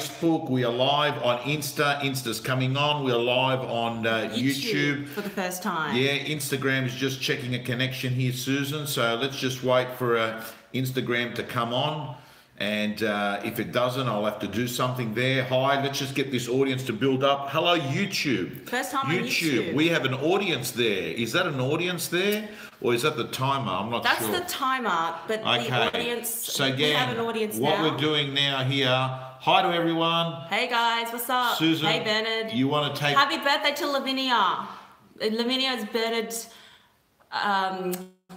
Facebook, we are live on Insta. Insta's coming on. We are live on YouTube for the first time. Yeah, Instagram is just checking a connection here, Susan. So let's just wait for Instagram to come on. And if it doesn't, I'll have to do something there. Hi, let's just get this audience to build up. Hello, YouTube. First time on YouTube. We have an audience there. Is that an audience there? Or is that the timer? I'm not sure. That's the timer, but okay. The audience, so again, we have an audience what now. We're doing now here, hi to everyone. Hey guys, what's up? Susan, hey Bernard. You want to take... Happy birthday to Lavinia. Lavinia is Bernard's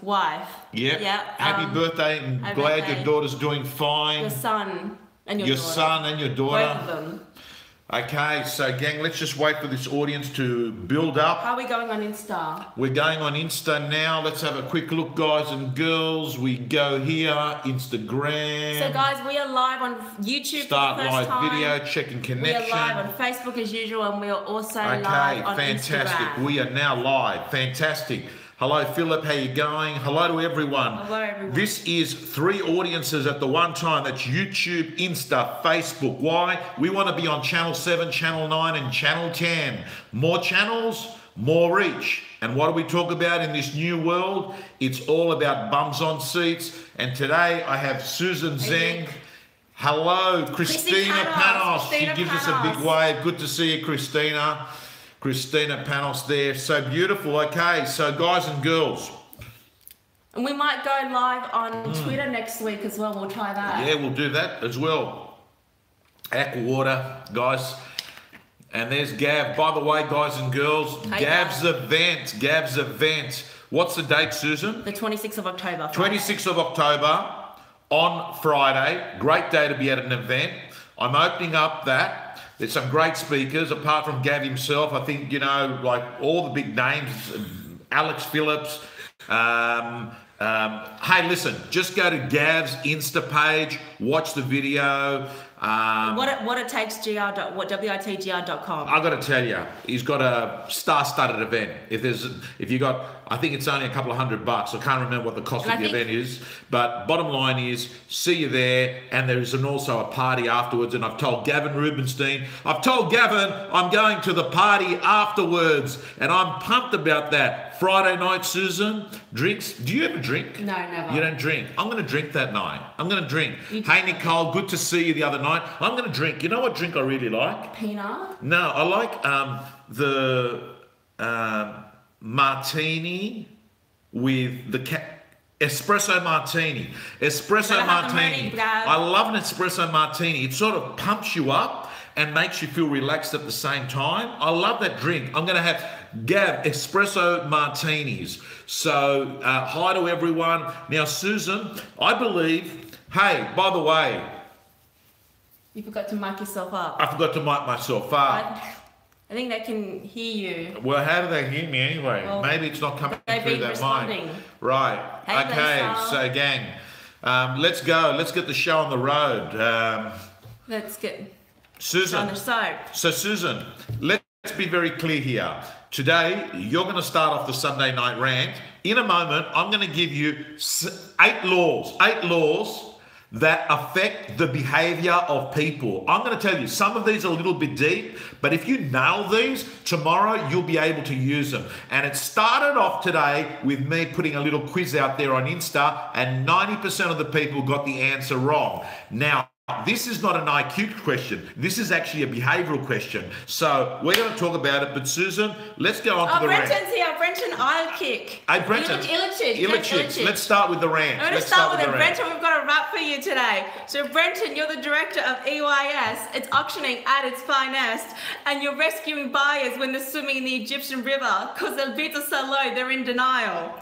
wife. Yep. Yep. Happy birthday, and glad your daughter's doing fine. Your son and your daughter. Your son and your daughter. Both of them. Okay, so gang, let's just wait for this audience to build up. How are we going on Insta? We're going on Insta now. Let's have a quick look, guys and girls. We go here, Instagram. So guys, we are live on YouTube Start for the first live time. video, checking connection. We are live on Facebook as usual, and we are also live on fantastic. Instagram. We are now live. Fantastic. Hello, Philip. How you going? Hello to everyone. Hello, everyone. This is 3 audiences at the one time. That's YouTube, Insta, Facebook. Why? We want to be on Channel 7, Channel 9, and Channel 10. More channels, more reach. And what do we talk about in this new world? It's all about bums on seats. And today I have Susan Zeng. Hello, Christina Panos. She gives us a big wave. Good to see you, Christina. Christina Panos there, so beautiful. Okay, so guys and girls. And we might go live on Twitter next week as well. We'll try that. Yeah, we'll do that as well. Aqua water, guys. And there's Gav. By the way, guys and girls, hey, Gav's event. What's the date, Susan? The 26th of October. 26th of October on Friday. Great day to be at an event. I'm opening up that. There's some great speakers, apart from Gav himself. I think, you know, like all the big names, Alex Phillips. Hey, listen, just go to Gav's Insta page, watch the video. WITGR.com. I got to tell you, he's got a star-studded event. If you got, I think it's only a couple of $100. I can't remember what the cost of the event is, but bottom line is, see you there, and there is also a party afterwards. And I've told Gavin Rubenstein, I'm going to the party afterwards, and I'm pumped about that. Friday night, Susan, drinks. Do you ever drink? No, never. You don't drink. I'm going to drink that night. I'm going to drink. Hey, Nicole, good to see you the other night. I'm going to drink. You know what drink I really like? Pinot? No, I like the martini with the espresso martini. Espresso martini. I love an espresso martini. It sort of pumps you up and makes you feel relaxed at the same time. I love that drink. I'm going to have Gav espresso martinis. So hi to everyone. Now, Susan, I believe, hey, by the way, you forgot to mic yourself up. I forgot to mic myself up. I think they can hear you. Well, how do they hear me anyway? Well, maybe it's not coming through that mic. Right. Hey, okay, so gang, let's go. Let's get the show on the road. Let's get Susan. on the show. So Susan, let's be very clear here. Today, you're going to start off the Sunday night rant. In a moment, I'm going to give you 8 laws that affect the behavior of people. I'm going to tell you, some of these are a little bit deep, but if you nail these, tomorrow you'll be able to use them. And it started off today with me putting a little quiz out there on Insta, and 90% of the people got the answer wrong. Now, this is not an IQ question. This is actually a behavioural question. So we're going to talk about it. But Susan, let's go on to the rant. Brenton's here. Brenton, I'll kick. Hey, Brenton. Illichich. Let's start with the rant. I'm going to start with it. Brenton, we've got a rap for you today. So Brenton, you're the director of EYS. It's auctioning at its finest. And you're rescuing buyers when they're swimming in the Egyptian river because their bids are so low, they're in denial.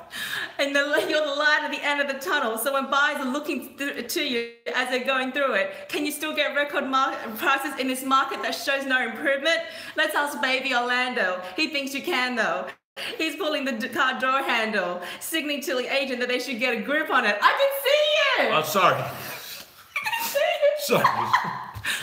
And you're the light at the end of the tunnel. So when buyers are looking to you as they're going through it, can you still get record prices in this market that shows no improvement? Let's ask baby Orlando. He thinks you can though. He's pulling the car door handle, signaling to the agent that they should get a grip on it. I can see you! I'm sorry. I can see you! Sorry.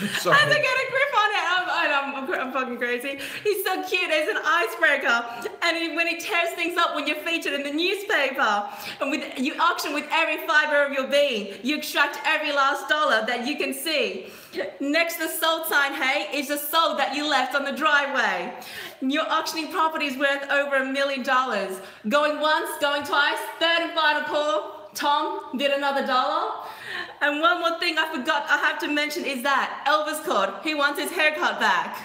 As I get a grip on it, I'm fucking crazy. He's so cute as an icebreaker. And when he tears things up when you're featured in the newspaper, and you auction with every fiber of your being, you extract every last dollar that you can see. Next to the sold sign, hey, is the sold that you left on the driveway. You're auctioning properties worth over $1 million. Going once, going twice, third and final call. Tom did another $1. And one more thing I forgot I have to mention is that Elvis called. He wants his haircut back.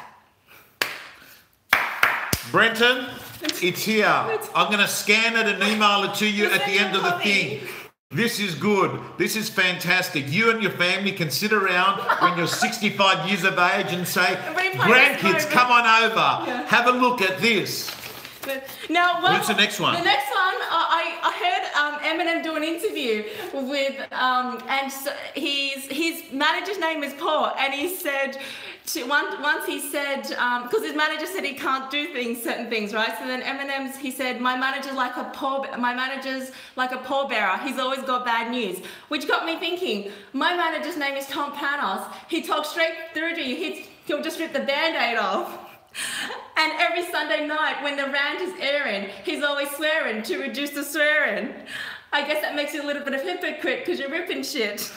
Brenton, it's here. I'm going to scan it and email it to you at the end of the thing. This is good. This is fantastic. You and your family can sit around when you're 65 years of age and say, grandkids, come on over. Yeah. Have a look at this. Now, what's the next one? The next one, I heard Eminem do an interview with, and so his manager's name is Paul, and he said, once he said, because his manager said he can't do certain things, right? So then he said, my manager's like a pallbearer. He's always got bad news, which got me thinking. My manager's name is Tom Panos. He talks straight through to you. He'll just rip the Band-Aid off. And every Sunday night when the rant is airing, he's always swearing to reduce the swearing. I guess that makes you a little bit of a hypocrite because you're ripping shit.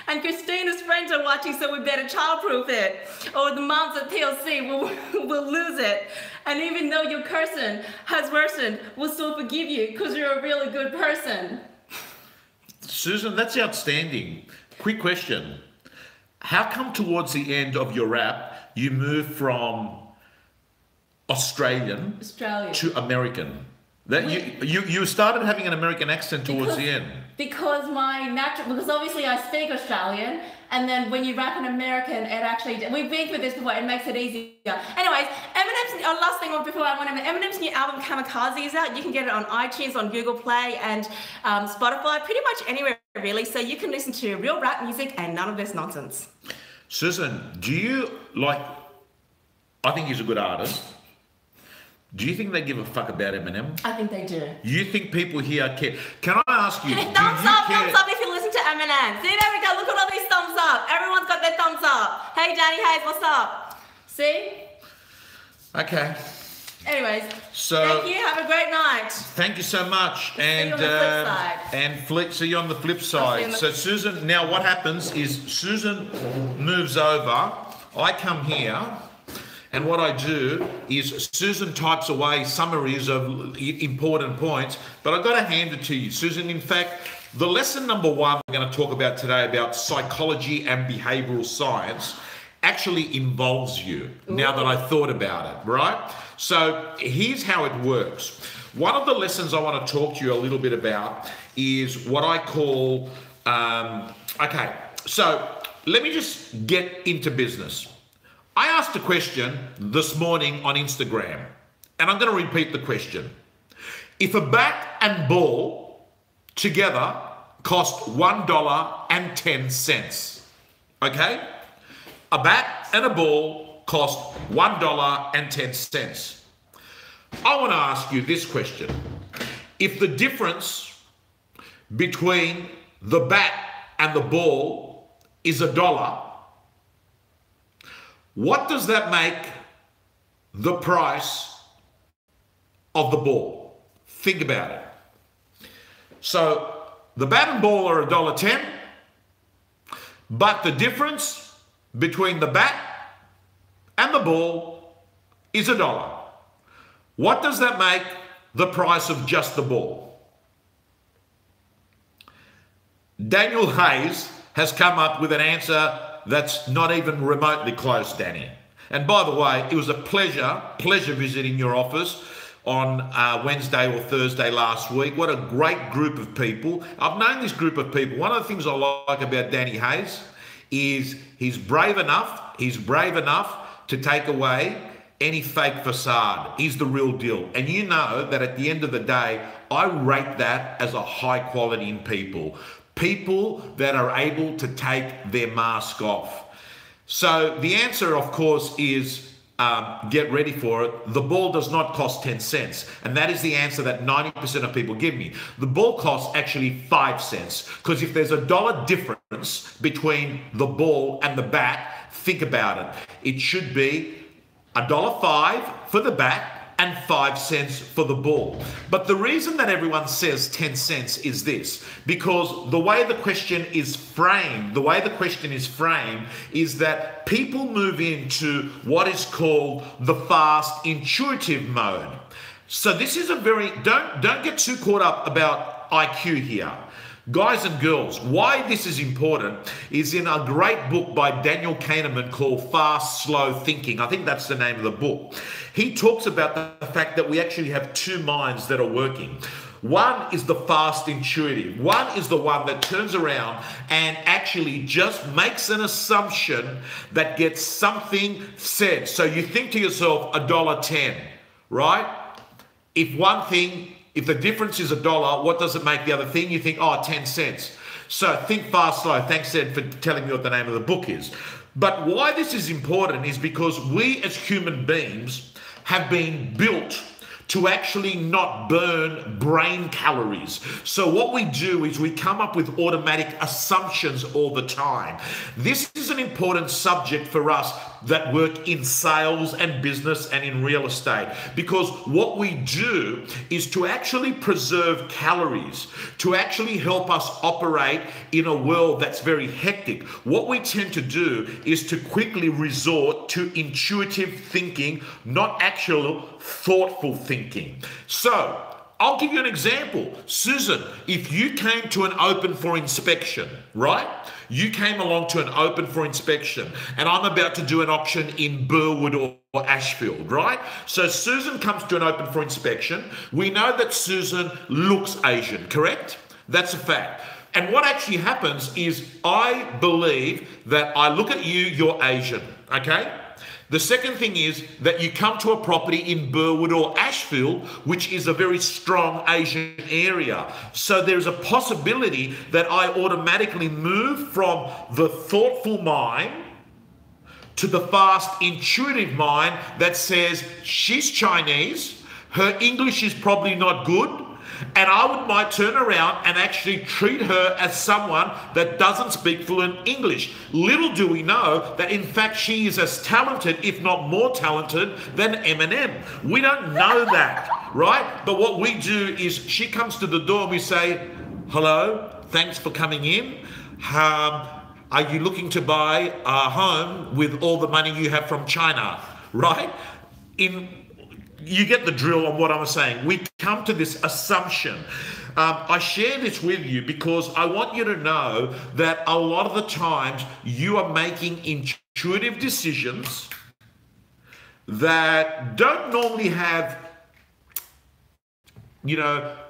And Christina's friends are watching, so we better childproof it. Or the moms at PLC will lose it. And even though your cursing has worsened, we'll still forgive you because you're a really good person. Susan, that's outstanding. Quick question. How come towards the end of your rap, you move from Australian to American? That you started having an American accent towards the end. Because obviously I speak Australian, and then when you rap in American, it actually, we've been through this before, it makes it easier. Anyways, last thing before I want to, Eminem's new album Kamikaze is out. You can get it on iTunes, on Google Play, and Spotify, pretty much anywhere really. So you can listen to real rap music and none of this nonsense. Susan, do you I think he's a good artist. Do you think they give a fuck about Eminem? I think they do. You think people here care? Can I ask you, thumbs up if you listen to Eminem. See, there we go. Look at all these thumbs up. Everyone's got their thumbs up. Hey, Danny Hayes, what's up? See? Okay. Anyways, so thank you. Have a great night. Thank you so much. And see you on the flip side. See you on the flip side. So Susan, now what happens is Susan moves over. I come here. And what I do is Susan types away summaries of important points, but I've got to hand it to you. Susan, in fact, the lesson number 1 we're going to talk about today about psychology and behavioural science actually involves you. Ooh. Now that I thought about it, right? So here's how it works. One of the lessons I want to talk to you a little bit about is what I call, okay, so let me just get into business. I asked a question this morning on Instagram, and I'm going to repeat the question. If a bat and ball together cost $1.10, okay? A bat and a ball cost $1.10. I want to ask you this question. If the difference between the bat and the ball is $1, what does that make the price of the ball? Think about it. So the bat and ball are $1.10, but the difference between the bat and the ball is $1. What does that make the price of just the ball? Daniel Hayes has come up with an answer that's not even remotely close, Danny. And by the way, it was a pleasure visiting your office on Wednesday or Thursday last week. What a great group of people. I've known this group of people. One of the things I like about Danny Hayes is he's brave enough to take away any fake facade. He's the real deal. And you know that at the end of the day, I rate that as a high quality in people. People that are able to take their mask off. So the answer, of course, is get ready for it. The ball does not cost 10 cents. And that is the answer that 90% of people give me. The ball costs actually 5 cents. Because if there's $1 difference between the ball and the bat, think about it. It should be $1.05 for the bat and 5 cents for the ball. But the reason that everyone says 10 cents is this, because the way the question is framed, is that people move into what is called the fast intuitive mode. So this is a very, don't get too caught up about IQ here. Guys and girls, why this is important is in a great book by Daniel Kahneman called Fast, Slow Thinking. I think that's the name of the book. He talks about the fact that we actually have two minds that are working. One is the fast intuitive. One is the one that turns around and actually just makes an assumption that gets something said. So you think to yourself, $1.10, right? If the difference is $1, what does it make the other thing? You think, 10 cents. So think fast, slow. Thanks, Ed, for telling me what the name of the book is. But why this is important is because we as human beings have been built to actually not burn brain calories. So what we do is we come up with automatic assumptions all the time. This is an important subject for us that work in sales and business and in real estate, because what we do is to actually preserve calories, to actually help us operate in a world that's very hectic. What we tend to do is to quickly resort to intuitive thinking, not actual thoughtful thinking. So I'll give you an example. Susan, if you came to an open for inspection, right? You came along to an open for inspection, and I'm about to do an auction in Burwood or Ashfield, right? So Susan comes to an open for inspection. We know that Susan looks Asian, correct? That's a fact. And what actually happens is I believe that I look at you, you're Asian, okay? The second thing is that you come to a property in Burwood or Ashfield, which is a very strong Asian area. So there's a possibility that I automatically move from the thoughtful mind to the fast intuitive mind that says she's Chinese, her English is probably not good, and I might turn around and actually treat her as someone that doesn't speak fluent English. Little do we know that in fact she is as talented, if not more talented, than Eminem. We don't know that, right? But what we do is she comes to the door and we say, hello, thanks for coming in. Are you looking to buy a home with all the money you have from China, right? You get the drill on what I'm saying. We come to this assumption. I share this with you because I want you to know that a lot of the times you are making intuitive decisions that don't normally have,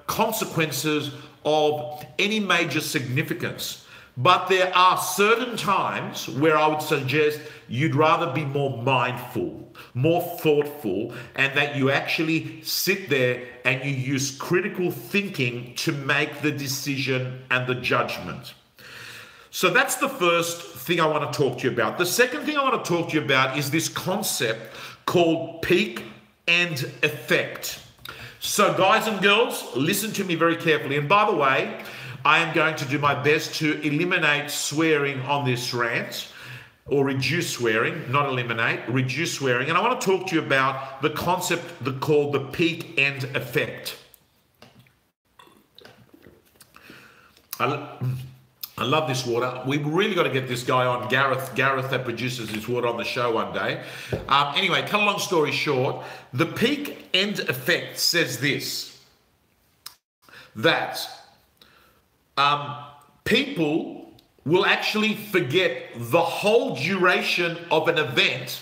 consequences of any major significance. But there are certain times where I would suggest you'd rather be more mindful, more thoughtful, and that you actually sit there and you use critical thinking to make the decision and the judgment. So that's the first thing I want to talk to you about. The second thing I want to talk to you about is this concept called peak and effect. So guys and girls, listen to me very carefully. And by the way, I am going to do my best to eliminate swearing on this rant, or reduce swearing, not eliminate, reduce swearing. And I want to talk to you about the concept called the peak and effect. I love this water. We've really got to get this guy on, Gareth that produces this water, on the show one day. Anyway, cut a long story short, the peak and effect says this, that people will actually forget the whole duration of an event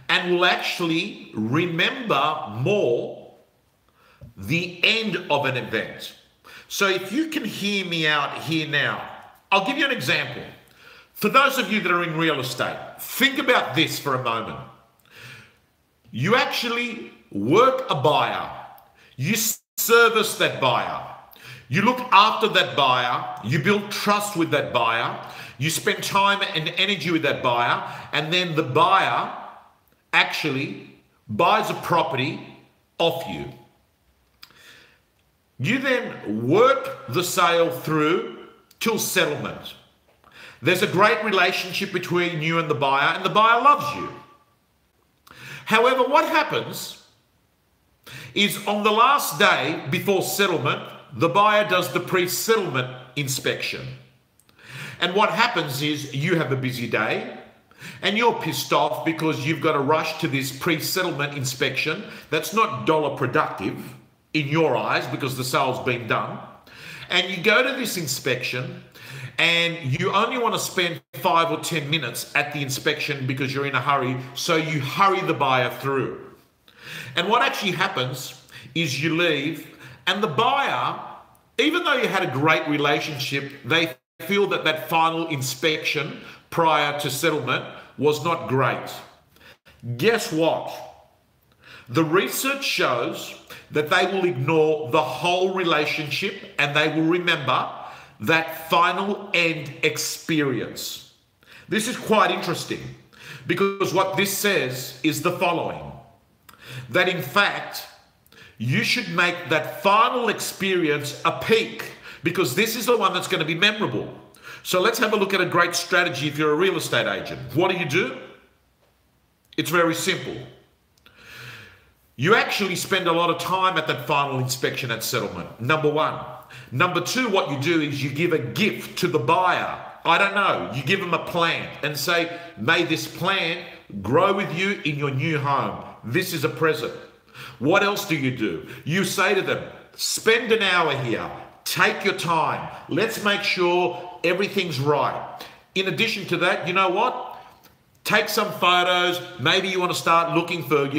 and will actually remember more the end of an event. So if you can hear me out here now, I'll give you an example. For those of you that are in real estate, think about this for a moment. You actually work a buyer. You service that buyer. You look after that buyer, you build trust with that buyer, you spend time and energy with that buyer, and then the buyer actually buys a property off you. You then work the sale through till settlement. There's a great relationship between you and the buyer loves you. However, what happens is on the last day before settlement, the buyer does the pre-settlement inspection. And what happens is you have a busy day and you're pissed off because you've got to rush to this pre-settlement inspection that's not dollar productive in your eyes because the sale's been done. And you go to this inspection and you only want to spend 5 or 10 minutes at the inspection because you're in a hurry, so you hurry the buyer through. And what actually happens is you leave and the buyer, even though you had a great relationship, they feel that that final inspection prior to settlement was not great. Guess what? The research shows that they will ignore the whole relationship and they will remember that final end experience. This is quite interesting because what this says is the following, that in fact, you should make that final experience a peak because this is the one that's going to be memorable. So let's have a look at a great strategy if you're a real estate agent. What do? It's very simple. You actually spend a lot of time at that final inspection at settlement, number one. Number two, what you do is you give a gift to the buyer. I don't know, you give them a plant and say, may this plant grow with you in your new home. This is a present. What else do? You say to them, spend an hour here, take your time, let's make sure everything's right. In addition to that, you know what? Take some photos. Maybe you want to start looking for,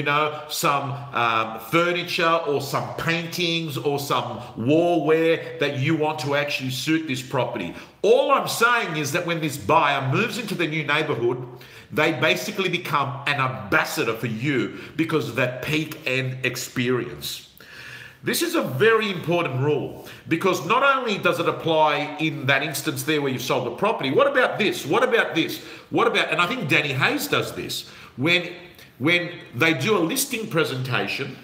some furniture or some paintings or some wallware that you want to actually suit this property. All I'm saying is that when this buyer moves into the new neighborhood, they basically become an ambassador for you because of that peak end experience. This is a very important rule because not only does it apply in that instance there where you've sold the property, what about this? What about this? What about, and I think Danny Hayes does this, when they do a listing presentation,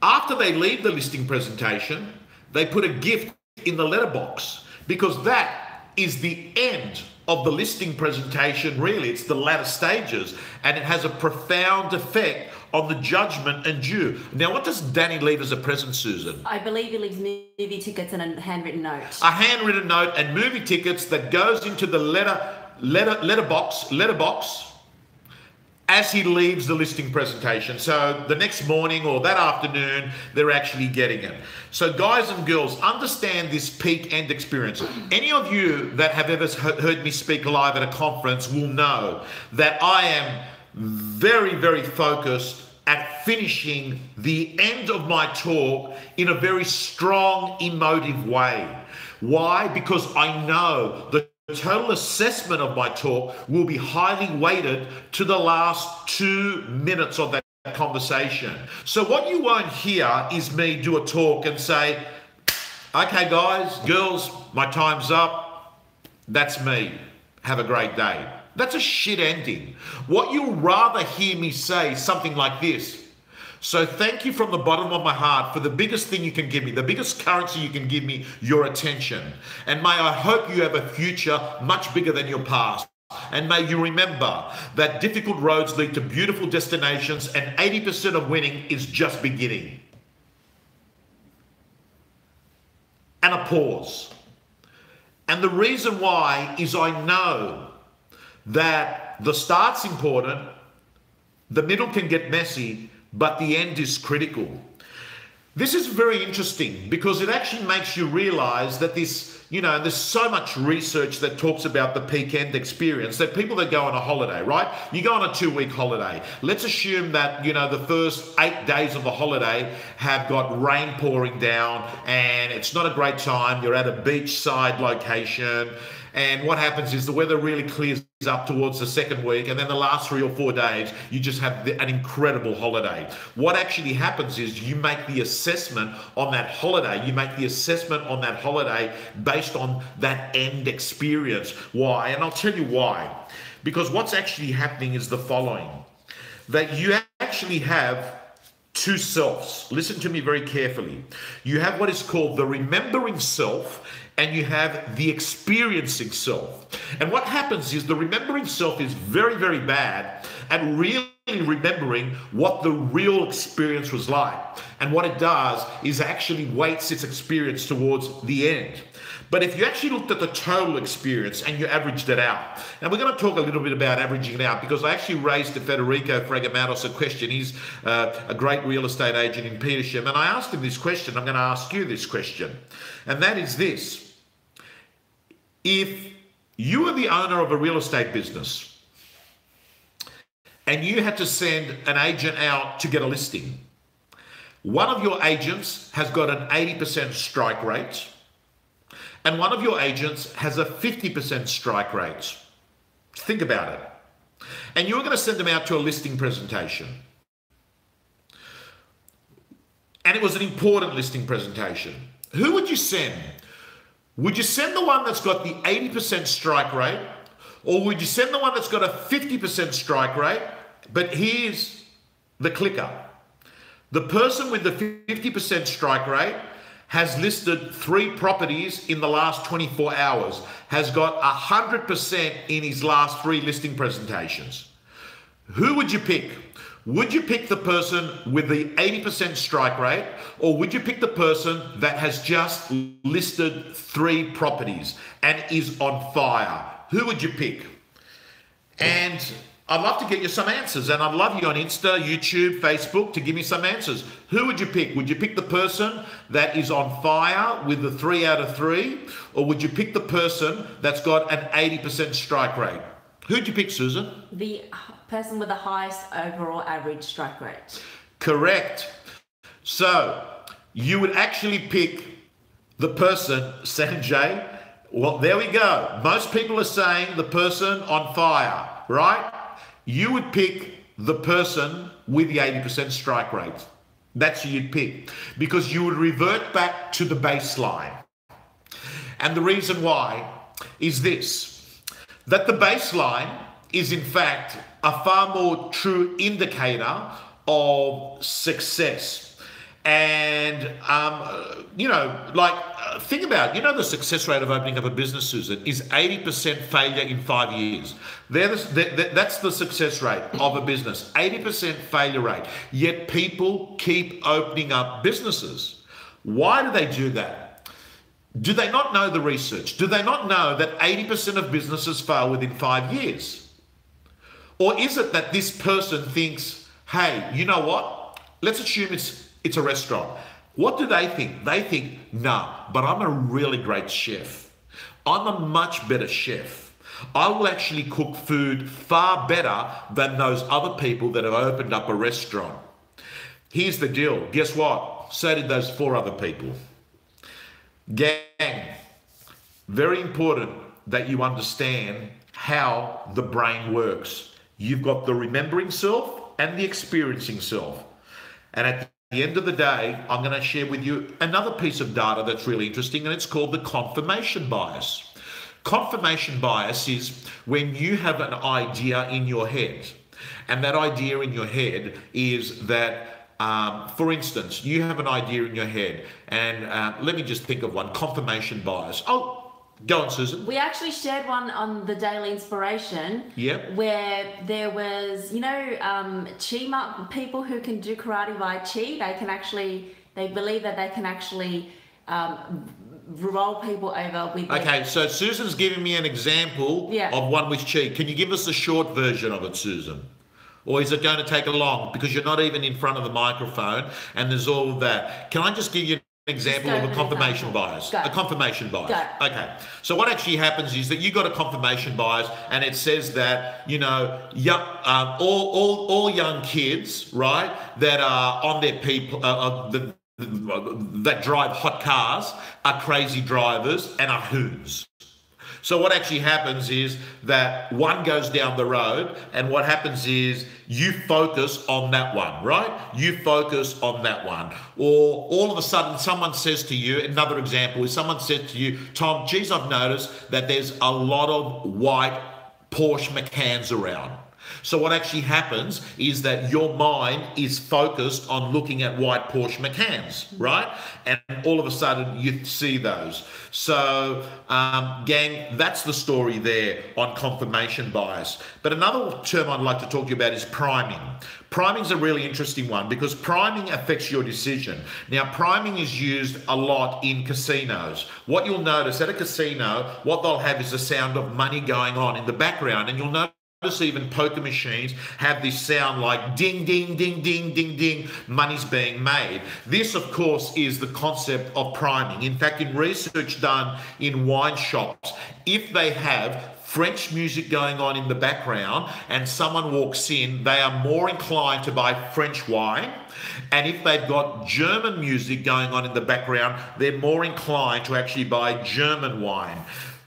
after they leave the listing presentation, they put a gift in the letterbox because that is the end of the listing presentation, really. It's the latter stages and it has a profound effect on the judgment and due. Now, what does Danny leave as a present, Susan? I believe he leaves movie tickets and a handwritten note. A handwritten note and movie tickets that goes into the letterbox as he leaves the listing presentation. So the next morning or that afternoon, they're actually getting it. So guys and girls, understand this peak end experience. Any of you that have ever heard me speak live at a conference will know that I am very, very focused at finishing the end of my talk in a very strong, emotive way. Why? Because I know the total assessment of my talk will be highly weighted to the last 2 minutes of that conversation. So what you won't hear is me do a talk and say, okay guys, girls, my time's up. That's me. Have a great day. That's a shit ending. What you'll rather hear me say something like this. So thank you from the bottom of my heart for the biggest thing you can give me, the biggest currency you can give me, your attention. And may I hope you have a future much bigger than your past. And may you remember that difficult roads lead to beautiful destinations and 80% of winning is just beginning. And a pause. And the reason why is I know that the start's important, the middle can get messy, but the end is critical. This is very interesting because it actually makes you realize that this, there's so much research that talks about the peak end experience that people that go on a holiday, right? You go on a 2-week holiday. Let's assume that, the first 8 days of the holiday have got rain pouring down and it's not a great time. You're at a beachside location. And what happens is the weather really clears up towards the second week, and then the last 3 or 4 days, you just have an incredible holiday. What actually happens is you make the assessment on that holiday. You make the assessment on that holiday based on that end experience. Why? And I'll tell you why. Because what's actually happening is the following. That you actually have two selves. Listen to me very carefully. You have what is called the remembering self and you have the experiencing self. And what happens is the remembering self is very, very bad at really remembering what the real experience was like. And what it does is actually weights its experience towards the end. But if you actually looked at the total experience and you averaged it out, and we're going to talk a little bit about averaging it out, because I actually raised to Federico Fragamatos a question. He's a great real estate agent in Petersham, and I asked him this question. I'm going to ask you this question, and that is this. If you are the owner of a real estate business and you had to send an agent out to get a listing, one of your agents has got an 80% strike rate, and one of your agents has a 50% strike rate. Think about it. And you're going to send them out to a listing presentation. And it was an important listing presentation. Who would you send? Would you send the one that's got the 80% strike rate, or would you send the one that's got a 50% strike rate? But here's the clicker. The person with the 50% strike rate has listed 3 properties in the last 24 hours, has got 100% in his last 3 listing presentations. Who would you pick? Would you pick the person with the 80% strike rate, or would you pick the person that has just listed 3 properties and is on fire? Who would you pick? And I'd love to get you some answers, and I'd love you on Insta, YouTube, Facebook to give me some answers. Who would you pick? Would you pick the person that is on fire with the 3 out of 3, or would you pick the person that's got an 80% strike rate? Who'd you pick, Susan? The person with the highest overall average strike rate. Correct. So you would actually pick the person, Sanjay. Well, there we go. Most people are saying the person on fire, right? You would pick the person with the 80% strike rate. That's who you'd pick, because you would revert back to the baseline. And the reason why is this, that the baseline is in fact a far more true indicator of success. And, think about, the success rate of opening up a business, Susan, is 80% failure in 5 years. That's the success rate of a business, 80% failure rate. Yet people keep opening up businesses. Why do they do that? Do they not know the research? Do they not know that 80% of businesses fail within 5 years? Or is it that this person thinks, hey, you know what? Let's assume it's a restaurant. What do they think? They think, no, but I'm a really great chef. I'm a much better chef. I will actually cook food far better than those other people that have opened up a restaurant. Here's the deal. Guess what? So did those 4 other people. Gang, very important that you understand how the brain works. You've got the remembering self and the experiencing self. And at the end of the day, I'm going to share with you another piece of data that's really interesting, and it's called the confirmation bias. Confirmation bias is when you have an idea in your head, and that idea in your head is that, for instance, you have an idea in your head, and let me just think of one, confirmation bias. Oh, go on, Susan. We actually shared one on the Daily Inspiration. Yep. Where there was, chi people who can do karate by chi. They believe that they can actually roll people over with. Okay, so Susan's giving me an example of one with chi. Can you give us a short version of it, Susan? Or is it going to take a long? Because you're not even in front of the microphone and there's all of that. Can I just give you an example of a confirmation bias? A confirmation bias. Go. Okay. So what actually happens is that you got a confirmation bias, and it says that, all young kids, right, that are on their people, that drive hot cars are crazy drivers and are hoons. So what actually happens is that one goes down the road, and what happens is you focus on that one, right? You focus on that one. Or all of a sudden someone says to you, another example is someone said to you, Tom, geez, I've noticed that there's a lot of white Porsche Macans around. So what actually happens is that your mind is focused on looking at white Porsche Macans, right? And all of a sudden you see those. So, gang, that's the story there on confirmation bias. But another term I'd like to talk to you about is priming. Priming is a really interesting one because priming affects your decision. Now, priming is used a lot in casinos. What you'll notice at a casino, what they'll have is the sound of money going on in the background, and you'll notice even poker machines have this sound like ding, ding, ding, ding, ding, ding, money's being made. This, of course, is the concept of priming. In fact, in research done in wine shops, if they have French music going on in the background and someone walks in, they are more inclined to buy French wine. And if they've got German music going on in the background, they're more inclined to actually buy German wine.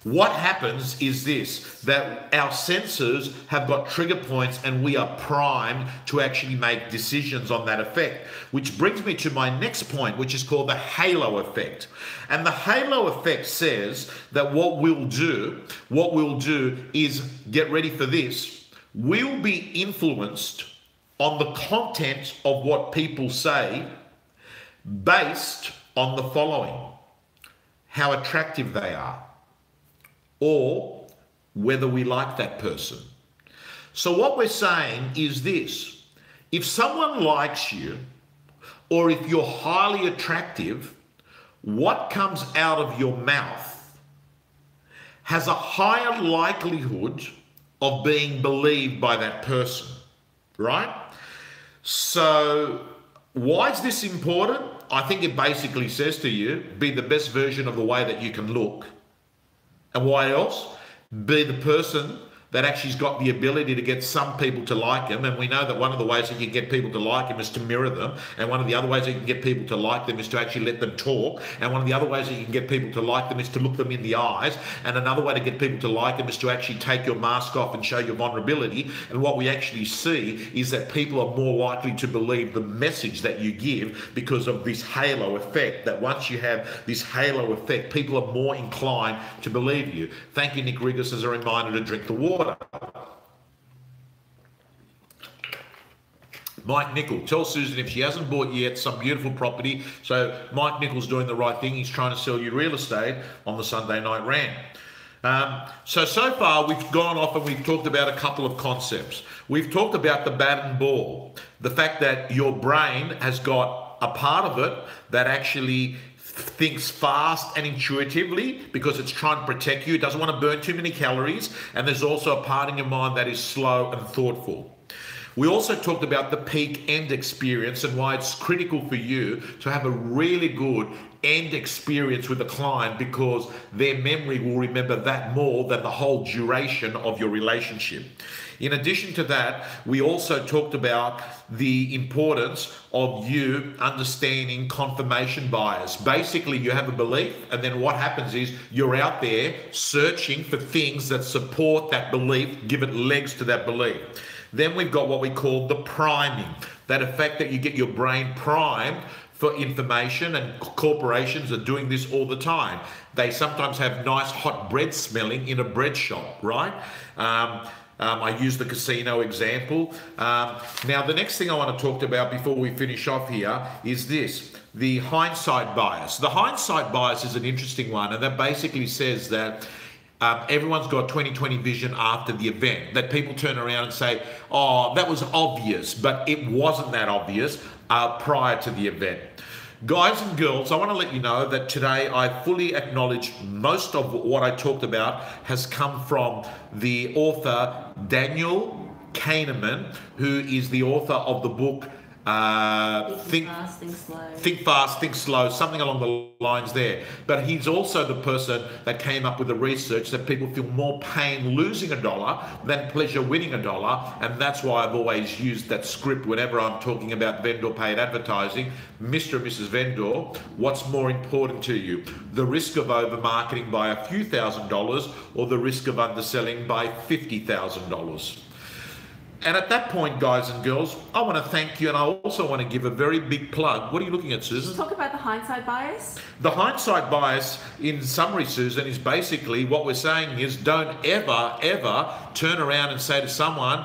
What happens is this, that our senses have got trigger points and we are primed to actually make decisions on that effect. Which brings me to my next point, which is called the halo effect. And the halo effect says that what we'll do is, get ready for this, we'll be influenced on the content of what people say based on the following: how attractive they are, or whether we like that person. So what we're saying is this: if someone likes you, or if you're highly attractive, what comes out of your mouth has a higher likelihood of being believed by that person, right? So why is this important? I think it basically says to you, be the best version of the way that you can look. And why else? Be the person that actually's got the ability to get some people to like him. And we know that one of the ways that you can get people to like him is to mirror them. And one of the other ways that you can get people to like them is to actually let them talk. And one of the other ways that you can get people to like them is to look them in the eyes. And another way to get people to like them is to actually take your mask off and show your vulnerability. And what we actually see is that people are more likely to believe the message that you give because of this halo effect, that once you have this halo effect, people are more inclined to believe you. Thank you, Nick Rigas, as a reminder to drink the water. Mike Nickel, tell Susan if she hasn't bought yet some beautiful property. So Mike Nickel's doing the right thing. He's trying to sell you real estate on the Sunday Night Rant. So far we've gone off and we've talked about a couple of concepts. We've talked about the bat and ball, the fact that your brain has got a part of it that actually thinks fast and intuitively because it's trying to protect you. It doesn't want to burn too many calories. And there's also a part in your mind that is slow and thoughtful. We also talked about the peak end experience and why it's critical for you to have a really good end experience with a client because their memory will remember that more than the whole duration of your relationship. In addition to that, we also talked about the importance of you understanding confirmation bias. Basically, you have a belief, and then what happens is you're out there searching for things that support that belief, give it legs to that belief. Then we've got what we call the priming, that effect that you get your brain primed for information, and corporations are doing this all the time. They sometimes have nice hot bread smelling in a bread shop, right? I use the casino example. Now, the next thing I want to talk about before we finish off here is this, the hindsight bias. The hindsight bias is an interesting one, and that basically says that everyone's got 20/20 vision after the event, that people turn around and say, oh, that was obvious, but it wasn't that obvious prior to the event. Guys and girls, I want to let you know that today I fully acknowledge most of what I talked about has come from the author Daniel Kahneman, who is the author of the book Think Fast, Think Slow, something along the lines there. But he's also the person that came up with the research that people feel more pain losing $1 than pleasure winning $1. And that's why I've always used that script whenever I'm talking about vendor paid advertising. Mr. and Mrs. Vendor, what's more important to you? The risk of over marketing by a few $1,000s or the risk of underselling by $50,000? And at that point, guys and girls, I want to thank you, and I also want to give a very big plug. What are you looking at, Susan? Talk about the hindsight bias. The hindsight bias, in summary, Susan, is basically what we're saying is don't ever, ever turn around and say to someone,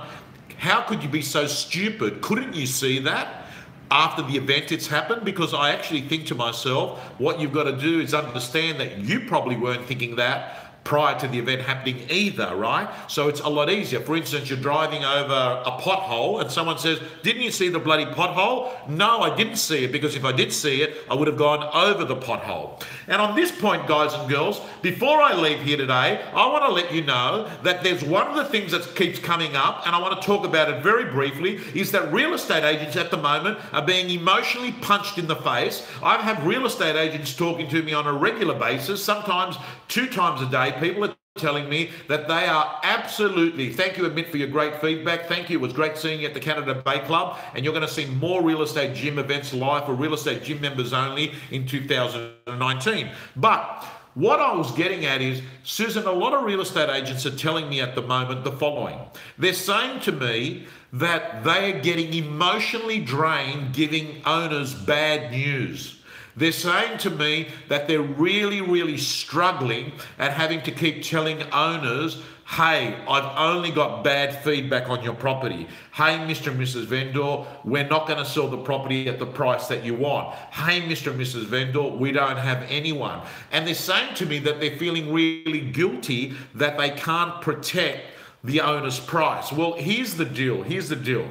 how could you be so stupid? Couldn't you see that? After the event it's happened? Because I actually think to myself, what you've got to do is understand that you probably weren't thinking that prior to the event happening either, right? So it's a lot easier. For instance, you're driving over a pothole and someone says, didn't you see the bloody pothole? No, I didn't see it, because if I did see it, I would have gone over the pothole. And on this point, guys and girls, before I leave here today, I want to let you know that there's one of the things that keeps coming up, and I want to talk about it very briefly, is that real estate agents at the moment are being emotionally punched in the face. I have real estate agents talking to me on a regular basis, sometimes 2 times a day. People are telling me that they are absolutely, thank you, Amit, for your great feedback. Thank you. It was great seeing you at the Canada Bay Club. And you're going to see more real estate gym events live for real estate gym members only in 2019. But what I was getting at is, Susan, a lot of real estate agents are telling me at the moment the following. They're saying to me that they are getting emotionally drained giving owners bad news. They're saying to me that they're really, really struggling at having to keep telling owners, hey, I've only got bad feedback on your property. Hey, Mr. and Mrs. Vendor, we're not going to sell the property at the price that you want. Hey, Mr. and Mrs. Vendor, we don't have anyone. And they're saying to me that they're feeling really guilty that they can't protect the owner's price. Well, here's the deal. Here's the deal.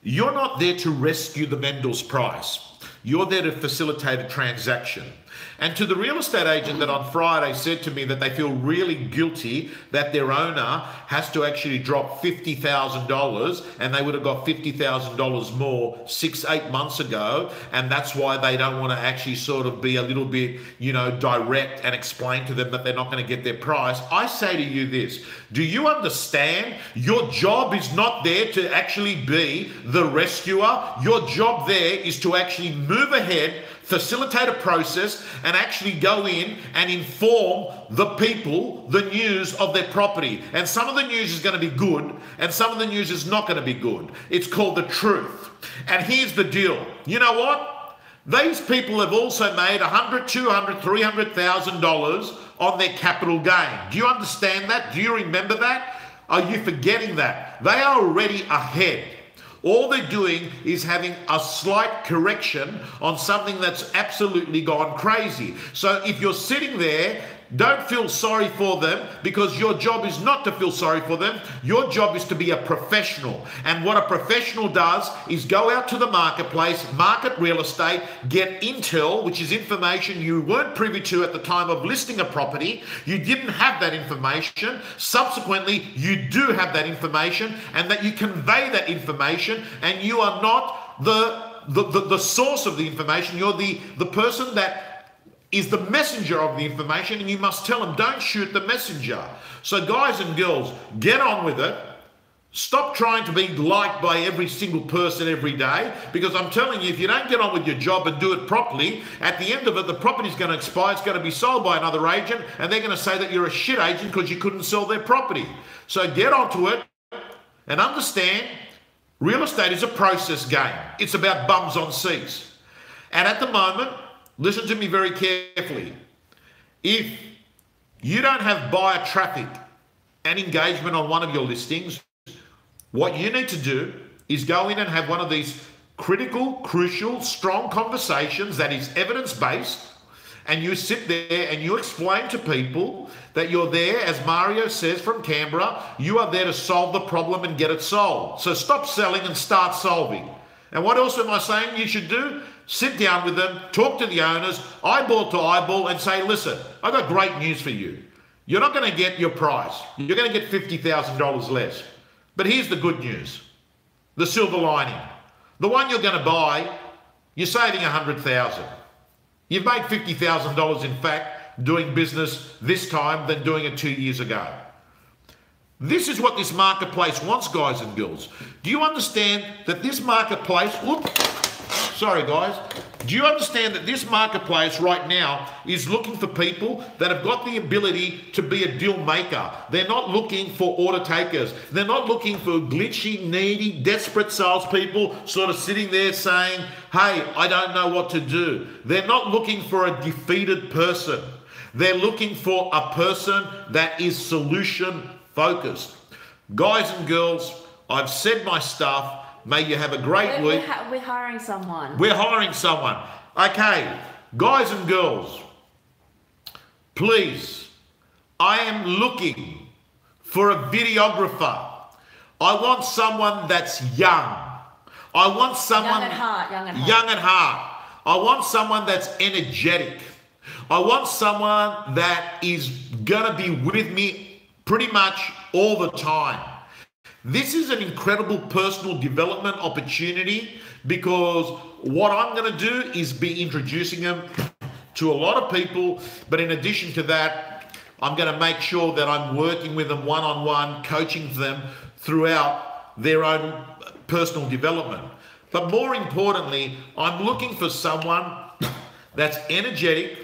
You're not there to rescue the vendor's price. You're there to facilitate a transaction. And to the real estate agent that on Friday said to me that they feel really guilty that their owner has to actually drop $50,000, and they would have got $50,000 more 6-8 months ago, and that's why they don't want to actually sort of be a little bit, direct and explain to them that they're not going to get their price. I say to you this, do you understand your job is not there to actually be the rescuer? Your job there is to actually move ahead, facilitate a process, and actually go in and inform the people the news of their property. And some of the news is going to be good, and some of the news is not going to be good. It's called the truth. And here's the deal. You know what? These people have also made $100,000, $200,000, $300,000 on their capital gain. Do you understand that? Do you remember that? Are you forgetting that? They are already ahead. All they're doing is having a slight correction on something that's absolutely gone crazy. So if you're sitting there, don't feel sorry for them, because your job is not to feel sorry for them. Your job is to be a professional. And what a professional does is go out to the marketplace, market real estate, get intel, which is information you weren't privy to at the time of listing a property. You didn't have that information. Subsequently, you do have that information, and that you convey that information, and you are not the source of the information. You're the person that is the messenger of the information, and you must tell them, don't shoot the messenger. So guys and girls, get on with it. Stop trying to be liked by every single person every day, because I'm telling you, if you don't get on with your job and do it properly, at the end of it, the property's going to expire, it's going to be sold by another agent, and they're going to say that you're a shit agent because you couldn't sell their property. So get onto it and understand, real estate is a process game. It's about bums on seats. And at the moment, listen to me very carefully. If you don't have buyer traffic and engagement on one of your listings, what you need to do is go in and have one of these critical, crucial, strong conversations that is evidence-based, and you sit there and you explain to people that you're there, as Mario says from Canberra, you are there to solve the problem and get it solved. So stop selling and start solving. And what else am I saying you should do? Sit down with them, talk to the owners, eyeball to eyeball, and say, listen, I've got great news for you. You're not going to get your price. You're going to get $50,000 less. But here's the good news, the silver lining. The one you're going to buy, you're saving $100,000. You've made $50,000, in fact, doing business this time than doing it 2 years ago. This is what this marketplace wants, guys and girls. Do you understand that this marketplace, sorry guys, do you understand that this marketplace right now is looking for people that have got the ability to be a deal maker? They're not looking for order takers. They're not looking for glitchy, needy, desperate salespeople sort of sitting there saying, hey, I don't know what to do. They're not looking for a defeated person. They're looking for a person that is solution focused. Guys and girls, I've said my stuff. May you have a great week. We're hiring someone. We're hiring someone. Okay, guys and girls, please, I am looking for a videographer. I want someone that's young. I want someone young at heart. I want someone that's energetic. I want someone that is gonna be with me pretty much all the time. This is an incredible personal development opportunity because what I'm gonna do is be introducing them to a lot of people, but in addition to that, I'm gonna make sure that I'm working with them one-on-one, coaching them throughout their own personal development. But more importantly, I'm looking for someone that's energetic.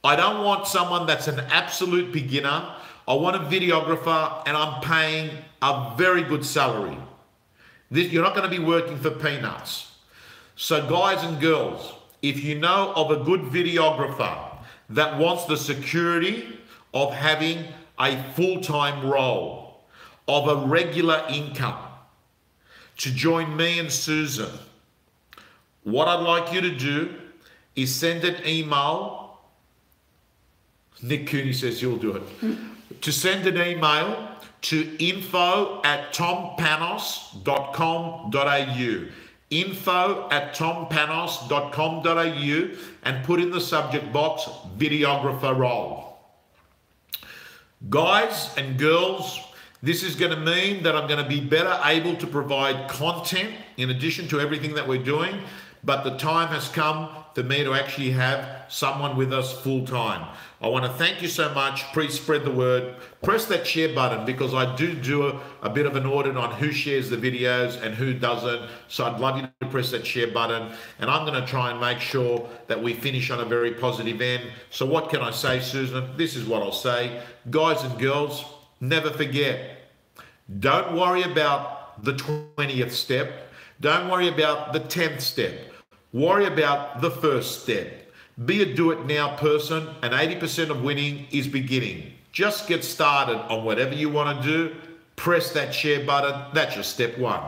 I don't want someone that's an absolute beginner. I want a videographer, and I'm paying a very good salary. You're not going to be working for peanuts. So guys and girls, if you know of a good videographer that wants the security of having a full-time role, of a regular income, to join me and Susan, what I'd like you to do is send an email. Nick Cooney says you'll do it. To send an email to info@tompanos.com.au. info@tompanos.com.au and put in the subject box videographer role. Guys and girls, this is going to mean that I'm going to be better able to provide content in addition to everything that we're doing, but the time has come for me to actually have someone with us full time. I want to thank you so much. Please spread the word. Press that share button because I do a bit of an audit on who shares the videos and who doesn't. So I'd love you to press that share button, and I'm going to try and make sure that we finish on a very positive end. So what can I say, Susan? This is what I'll say. Guys and girls, never forget, don't worry about the 20th step. Don't worry about the 10th step. Worry about the first step. Be a do-it-now person, and 80% of winning is beginning. Just get started on whatever you want to do. Press that share button. That's your step one.